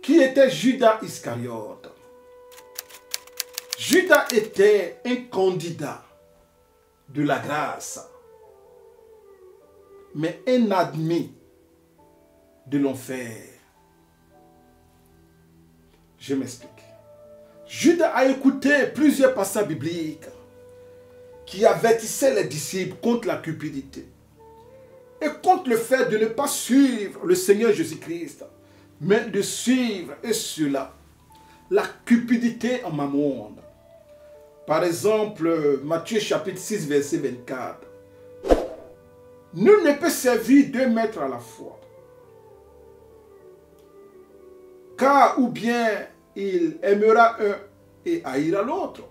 qui était Judas Iscariote. Judas était un candidat de la grâce, mais un admis de l'enfer. Je m'explique. Judas a écouté plusieurs passages bibliques qui avertissaient les disciples contre la cupidité et contre le fait de ne pas suivre le Seigneur Jésus-Christ, mais de suivre, et cela, la cupidité en mammon. Par exemple, Matthieu chapitre 6, verset 24. Nul ne peut servir deux maîtres à la fois, car ou bien il aimera un et haïra l'autre.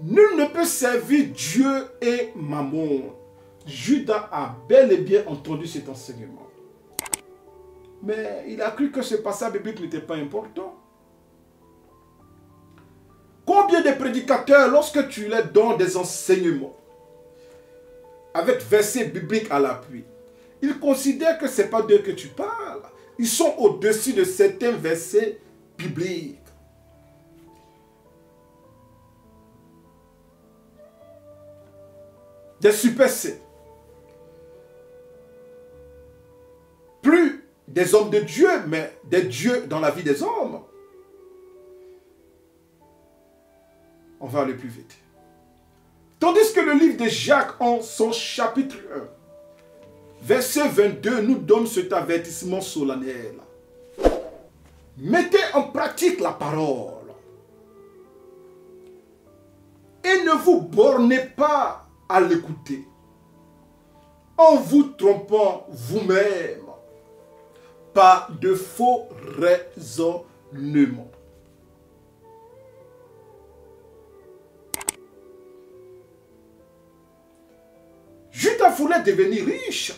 Nul ne peut servir Dieu et Mammon. Judas a bel et bien entendu cet enseignement. Mais il a cru que ce passage biblique n'était pas important. Combien de prédicateurs, lorsque tu leur donnes des enseignements, avec versets bibliques à l'appui, ils considèrent que ce n'est pas d'eux que tu parles. Ils sont au-dessus de certains versets bibliques. Des super-C. Plus des hommes de Dieu, mais des dieux dans la vie des hommes. On va aller plus vite. Tandis que le livre de Jacques, en son chapitre 1, verset 22, nous donne cet avertissement solennel. Mettez en pratique la parole. Et ne vous bornez pas à l'écouter, en vous trompant vous-même par de faux raisonnements. Judas voulait devenir riche.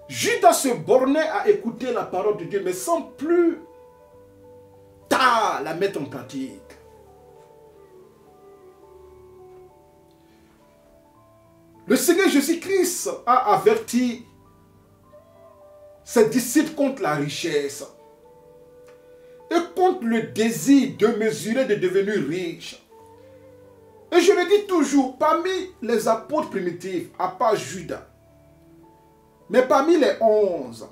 Judas se bornait à écouter la parole de Dieu, mais sans plus tard la mettre en pratique. Le Seigneur Jésus-Christ a averti ses disciples contre la richesse et contre le désir de mesurer, de devenir riche. Et je le dis toujours, parmi les apôtres primitifs, à part Judas, mais parmi les 11,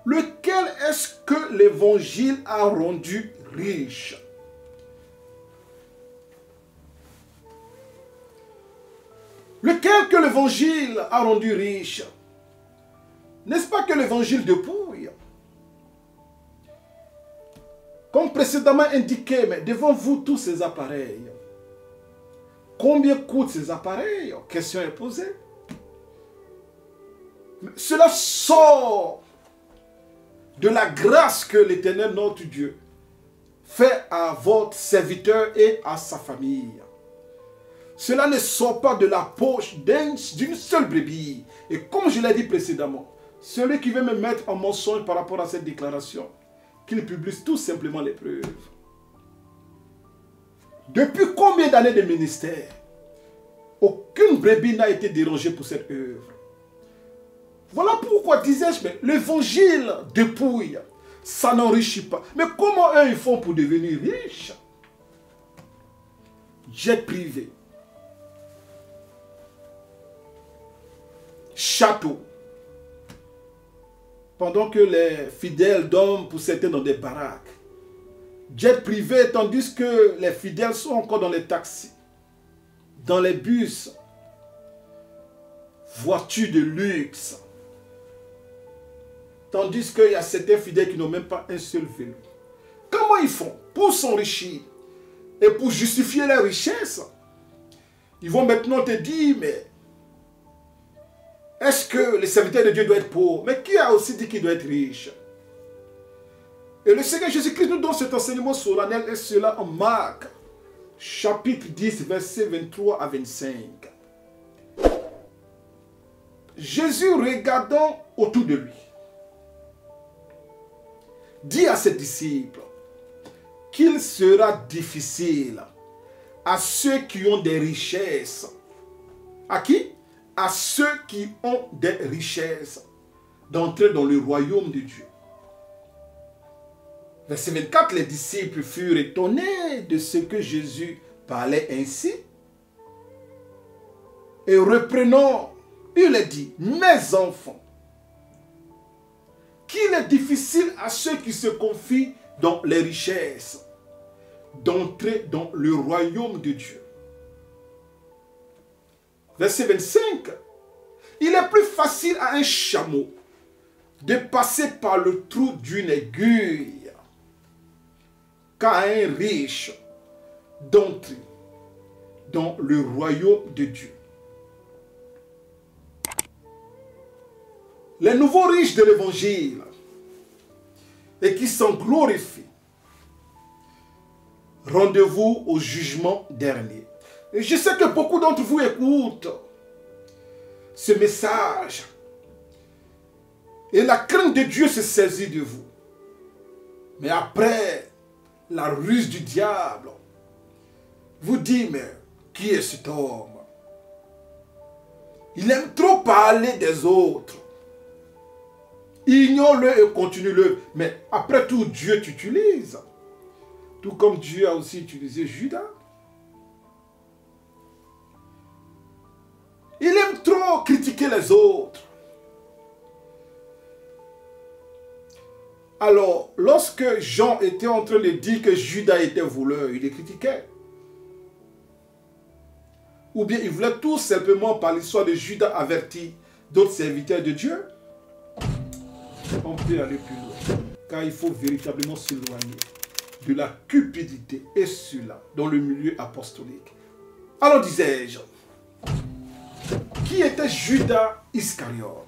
lequel est-ce que l'évangile a rendu riche? Lequel que l'évangile a rendu riche? N'est-ce pas que l'évangile dépouille? Comme précédemment indiqué, mais devant vous tous ces appareils. Combien coûtent ces appareils? Question est posée. Cela sort de la grâce que l'Éternel notre Dieu fait à votre serviteur et à sa famille. Cela ne sort pas de la poche d'une seule brebis. Et comme je l'ai dit précédemment, celui qui veut me mettre en mensonge par rapport à cette déclaration, qu'il publie tout simplement les preuves. Depuis combien d'années de ministère, aucune brebis n'a été dérangée pour cette œuvre. Voilà pourquoi, disais-je, l'évangile dépouille, ça n'enrichit pas. Mais comment eux ils font pour devenir riches? Jet privé, château, pendant que les fidèles dorment pour certains dans des baraques. Jet privé, tandis que les fidèles sont encore dans les taxis, dans les bus, voitures de luxe. Tandis qu'il y a certains fidèles qui n'ont même pas un seul vélo. Comment ils font pour s'enrichir et pour justifier leur richesse? Ils vont maintenant te dire, mais est-ce que le serviteur de Dieu doit être pauvre? Mais qui a aussi dit qu'il doit être riche? Et le Seigneur Jésus-Christ nous donne cet enseignement solennel, et cela en Marc, chapitre 10, versets 23 à 25. Jésus, regardant autour de lui, dit à ses disciples qu'il sera difficile à ceux qui ont des richesses. À qui? à ceux qui ont des richesses d'entrer dans le royaume de Dieu. Verset 24, les disciples furent étonnés de ce que Jésus parlait ainsi. Et reprenant, il a dit, mes enfants, qu'il est difficile à ceux qui se confient dans les richesses d'entrer dans le royaume de Dieu. Verset 25. Il est plus facile à un chameau de passer par le trou d'une aiguille qu'à un riche d'entrer dans le royaume de Dieu. Les nouveaux riches de l'évangile et qui s'en glorifient. Rendez-vous au jugement dernier. Et je sais que beaucoup d'entre vous écoutent ce message. Et la crainte de Dieu se saisit de vous. Mais après la ruse du diable, vous dites, mais qui est cet homme? Il aime trop parler des autres. Ignore-le et continue-le. Mais après tout, Dieu t'utilise. Tout comme Dieu a aussi utilisé Judas. Il aime trop critiquer les autres. Alors, lorsque Jean était en train de dire que Judas était voleur, il les critiquait. Ou bien il voulait tout simplement, par l'histoire de Judas, avertir d'autres serviteurs de Dieu. On peut aller plus loin. Car il faut véritablement s'éloigner de la cupidité et cela dans le milieu apostolique. Alors disais-je, qui était Judas Iscariote?